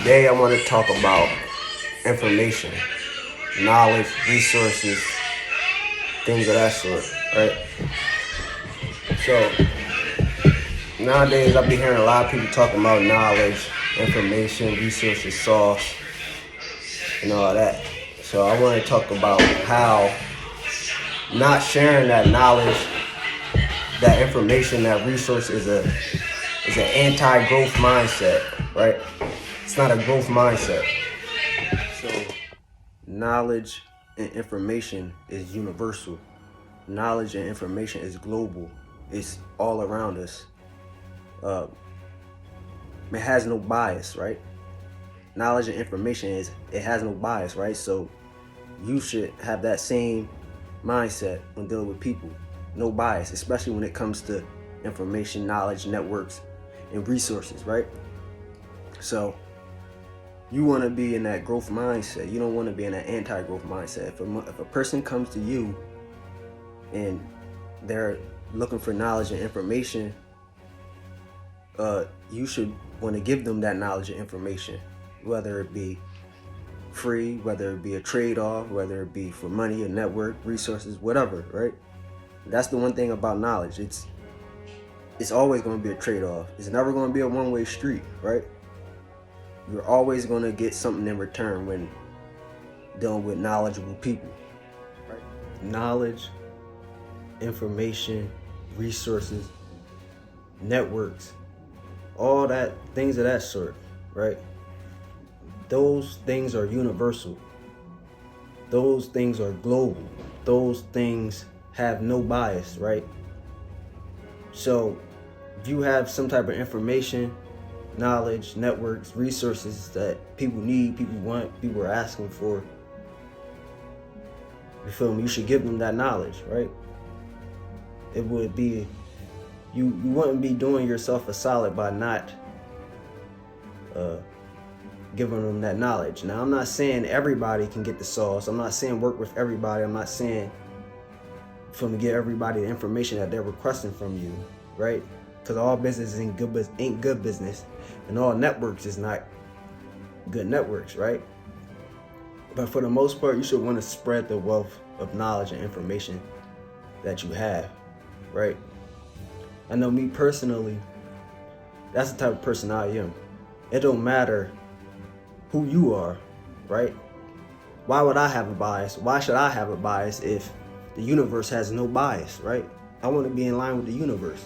Today I want to talk about information, knowledge, resources, things of that sort, right? So nowadays I be hearing a lot of people talking about knowledge, information, resources, sauce, and all that. So I want to talk about how not sharing that knowledge, that information, that resource is an anti-growth mindset, right? It's not a growth mindset. So knowledge and information is universal. Knowledge and information is global. It's all around us. It has no bias, right? Knowledge and information it has no bias, right? So you should have that same mindset when dealing with people. No bias, especially when it comes to information, knowledge, networks, and resources, right? So you want to be in that growth mindset. You don't want to be in that anti-growth mindset. If a person comes to you and they're looking for knowledge and information, you should want to give them that knowledge and information, whether it be free, whether it be a trade-off, whether it be for money, a network, resources, whatever, right? That's the one thing about knowledge. It's always going to be a trade-off. It's never going to be a one-way street, right? You're always going to get something in return when dealing with knowledgeable people, right? Knowledge, information, resources, networks, all that, things of that sort, right? Those things are universal. Those things are global. Those things have no bias, right? So if you have some type of information, knowledge, networks, resources that people need, people want, people are asking for, you feel me? You should give them that knowledge, right? It would be, you wouldn't be doing yourself a solid by not giving them that knowledge. Now, I'm not saying everybody can get the sauce. I'm not saying work with everybody. I'm not saying for them to get everybody the information that they're requesting from you, right? Because all business ain't good business, and all networks is not good networks, right? But for the most part, you should want to spread the wealth of knowledge and information that you have, right? I know me personally, that's the type of person I am. It don't matter who you are, right? Why would I have a bias? Why should I have a bias if the universe has no bias, right? I want to be in line with the universe.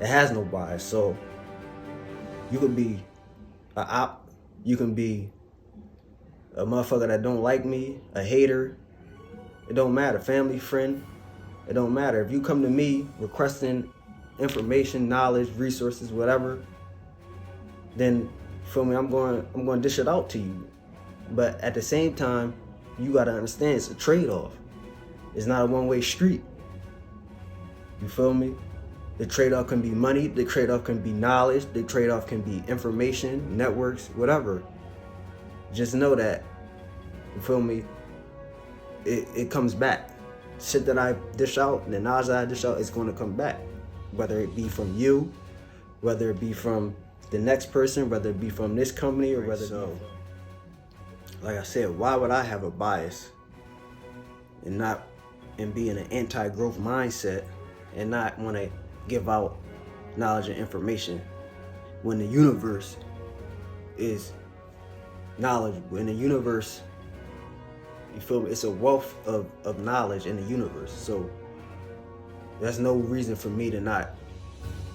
It has no bias. So you could be a op, you can be a motherfucker that don't like me, a hater. It don't matter. Family, friend, it don't matter. If you come to me requesting information, knowledge, resources, whatever, then feel me, I'm going to dish it out to you. But at the same time, you got to understand it's a trade-off. It's not a one-way street. You feel me? The trade-off can be money, the trade-off can be knowledge, the trade-off can be information, networks, whatever. Just know that, you feel me, it comes back. Shit that I dish out, the knowledge that I dish out, is going to come back. Whether it be from you, whether it be from the next person, whether it be from this company, or whether it be, like I said, why would I have a bias and be in an anti-growth mindset and not want to give out knowledge and information when the universe is knowledge, when the universe, you feel me, it's a wealth of knowledge in the universe. So there's no reason for me to not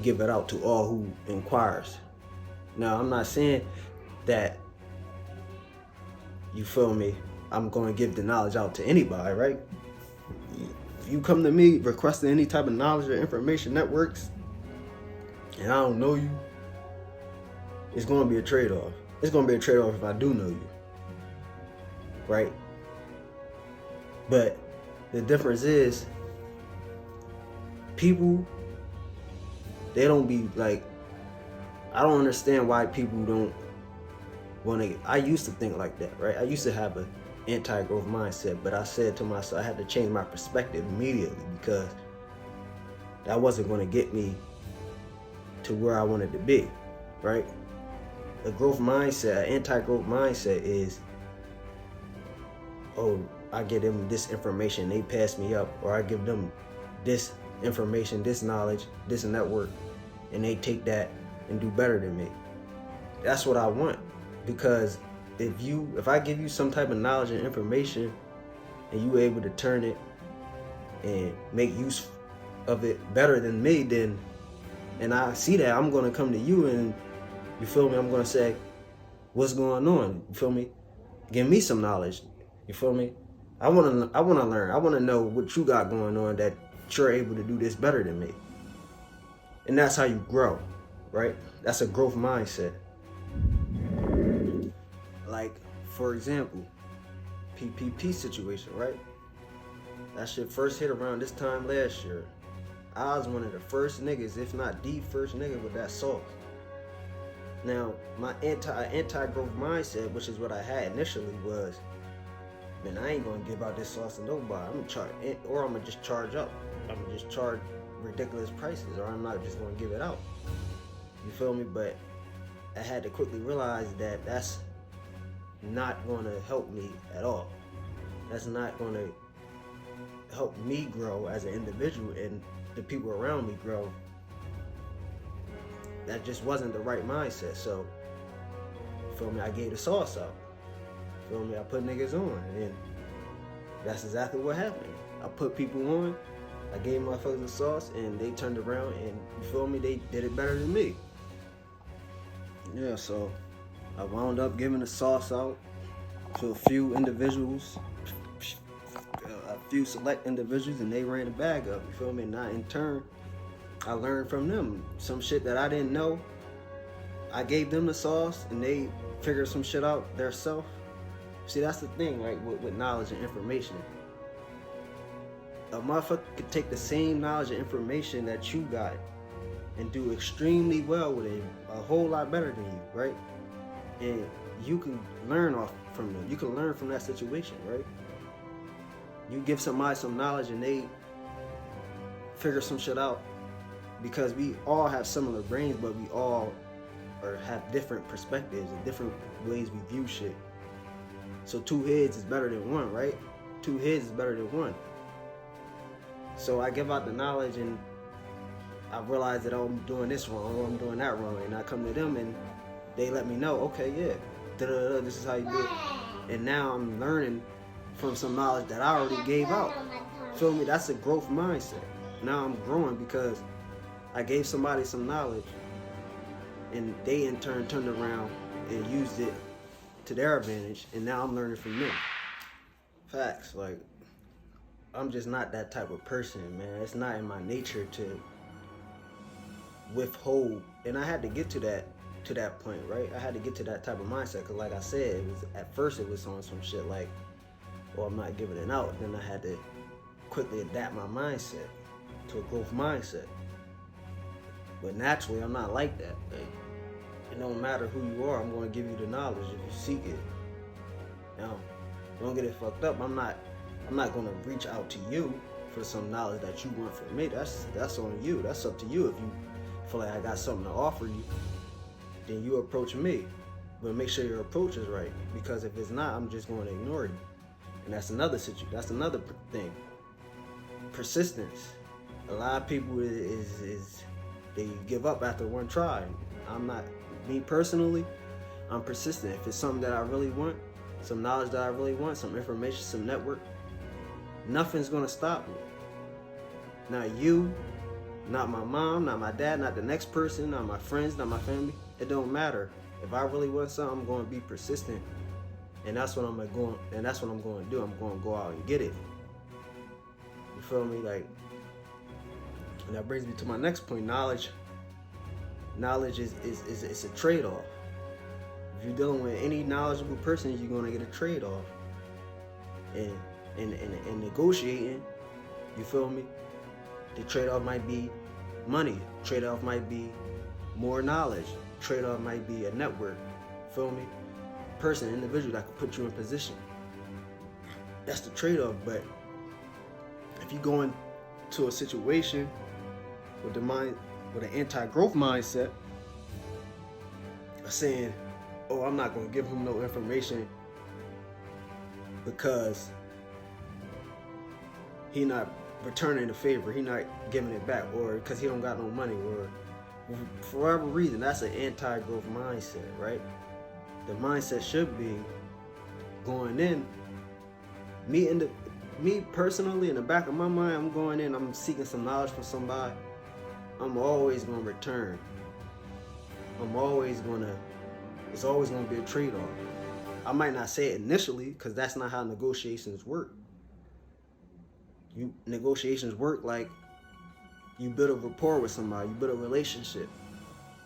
give it out to all who inquires. Now, I'm not saying that, you feel me, I'm going to give the knowledge out to anybody, right? If you come to me requesting any type of knowledge or information networks, and I don't know you, it's going to be a trade-off. It's going to be a trade-off if I do know you, right? But the difference is, people, they don't be like, I don't understand why people don't want to. I used to think like that, right? I used to have an anti-growth mindset, but I said to myself, I had to change my perspective immediately, because that wasn't going to get me to where I wanted to be, right? A growth mindset, an anti-growth mindset is, oh, I give them this information, they pass me up, or I give them this information, this knowledge, this network, and they take that and do better than me. That's what I want. Because if I give you some type of knowledge and information and you able to turn it and make use of it better than me, then, and I see that, I'm gonna come to you and, you feel me, I'm gonna say, what's going on? You feel me? Give me some knowledge. You feel me? I wanna learn. I wanna know what you got going on that you're able to do this better than me. And that's how you grow, right? That's a growth mindset. Like, for example, PPP situation, right? That shit first hit around this time last year. I was one of the first niggas, if not the first nigga with that sauce. Now, my anti-growth mindset, which is what I had initially, was, man, I ain't gonna give out this sauce to nobody. I'm gonna just charge up. I'm gonna just charge ridiculous prices, or I'm not just gonna give it out. You feel me? But I had to quickly realize that that's not gonna help me at all. That's not gonna help me grow as an individual and the people around me grow. That just wasn't the right mindset. So, feel me, I gave the sauce out. Feel me, I put niggas on, and that's exactly what happened. I put people on, I gave motherfuckers the sauce, and they turned around and, you feel me, they did it better than me. Yeah, so I wound up giving the sauce out to a few individuals, a few select individuals, and they ran the bag up, you feel me? And I, in turn, I learned from them some shit that I didn't know. I gave them the sauce, and they figured some shit out themselves. See, that's the thing, right, with knowledge and information. A motherfucker could take the same knowledge and information that you got and do extremely well with it, a whole lot better than you, right? And you can learn off from them. You can learn from that situation, right? You give somebody some knowledge and they figure some shit out, because we all have similar brains, but we all have different perspectives and different ways we view shit. So 2 heads is better than 1, right? 2 heads is better than 1. So I give out the knowledge and I realize that, oh, I'm doing this wrong, or I'm doing that wrong, and I come to them and they let me know, okay, yeah, this is how you do it. And now I'm learning from some knowledge that I already gave out. Feel me? That's a growth mindset. Now I'm growing because I gave somebody some knowledge and they in turn turned around and used it to their advantage, and now I'm learning from them. Facts. Like, I'm just not that type of person, man. It's not in my nature to withhold, and I had to get to that point, right? I had to get to that type of mindset, because like I said, at first it was on some shit like, well, I'm not giving it out. Then I had to quickly adapt my mindset to a growth mindset. But naturally, I'm not like that. Like, it don't matter who you are, I'm going to give you the knowledge if you seek it. Now, don't get it fucked up. I'm not going to reach out to you for some knowledge that you want from me. That's on you. That's up to you. If you feel like I got something to offer you, then you approach me. But make sure your approach is right, because if it's not, I'm just going to ignore you. And that's another situation. That's another thing. Persistence. A lot of people is they give up after one try. I'm not. Me personally, I'm persistent. If it's something that I really want, some knowledge that I really want, some information, some network, nothing's gonna stop me. Not you, not my mom, not my dad, not the next person, not my friends, not my family. It don't matter. If I really want something, I'm gonna be persistent, and that's what I'm going to do. I'm going to go out and get it. You feel me? Like, and that brings me to my next point. Knowledge is a trade-off. If you're dealing with any knowledgeable person, you're gonna get a trade-off. And negotiating, you feel me? The trade-off might be money. Trade-off might be more knowledge. Trade-off might be a network. Feel me? Person, individual that can put you in position. That's the trade-off. But if you go into a situation with an anti-growth mindset, saying, oh, I'm not gonna give him no information because he not returning the favor, he not giving it back, or because he don't got no money, or for whatever reason. That's an anti-growth mindset, right? The mindset should be going in, me personally, in the back of my mind, I'm going in, I'm seeking some knowledge from somebody. I'm always gonna return. It's always gonna be a trade-off. I might not say it initially, because that's not how negotiations work. Negotiations work like you build a rapport with somebody, you build a relationship.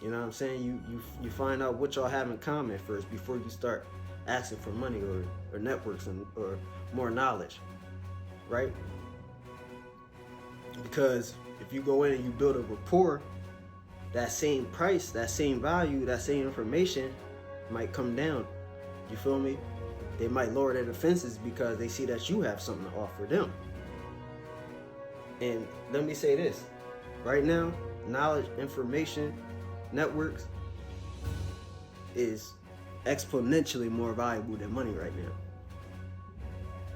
You know what I'm saying? You find out what y'all have in common first before you start asking for money or networks or more knowledge, right? Because if you go in and you build a rapport, that same price, that same value, that same information might come down. You feel me? They might lower their defenses because they see that you have something to offer them. And let me say this, right now, knowledge, information, networks is exponentially more valuable than money right now.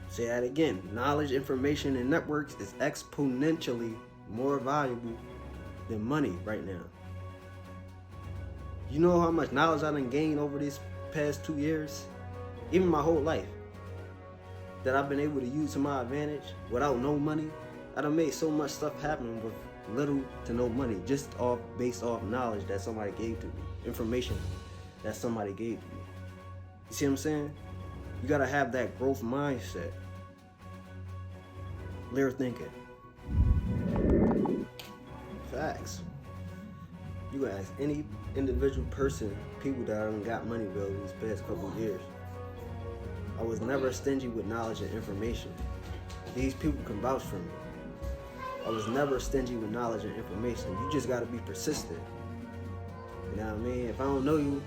Say that again. Knowledge, information, and networks is exponentially more valuable than money right now. You know how much knowledge I done gained over these past 2 years, even my whole life, that I've been able to use to my advantage without no money. I done made so much stuff happen with little to no money, just based off knowledge that somebody gave to me, information that somebody gave to me. You see what I'm saying? You gotta have that growth mindset. Clear thinking. Facts. You can ask any individual person, people that haven't got money well these past couple of years. I was never stingy with knowledge and information. These people can vouch for me. I was never stingy with knowledge and information. You just gotta be persistent. You know what I mean? If I don't know you,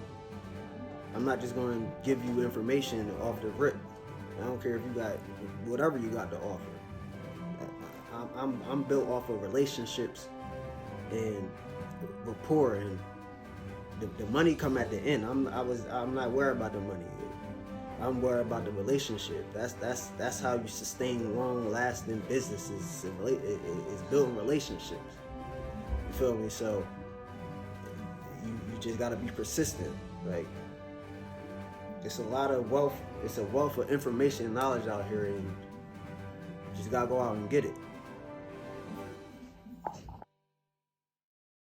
I'm not just gonna give you information off the rip. I don't care if you got whatever you got to offer. I'm built off of relationships and rapport, and the money come at the end. I'm not worried about the money. I'm worried about the relationship. That's how you sustain long-lasting businesses. It's building relationships. You feel me? So you just gotta be persistent. Like, it's a lot of wealth. It's a wealth of information and knowledge out here, and you just gotta go out and get it.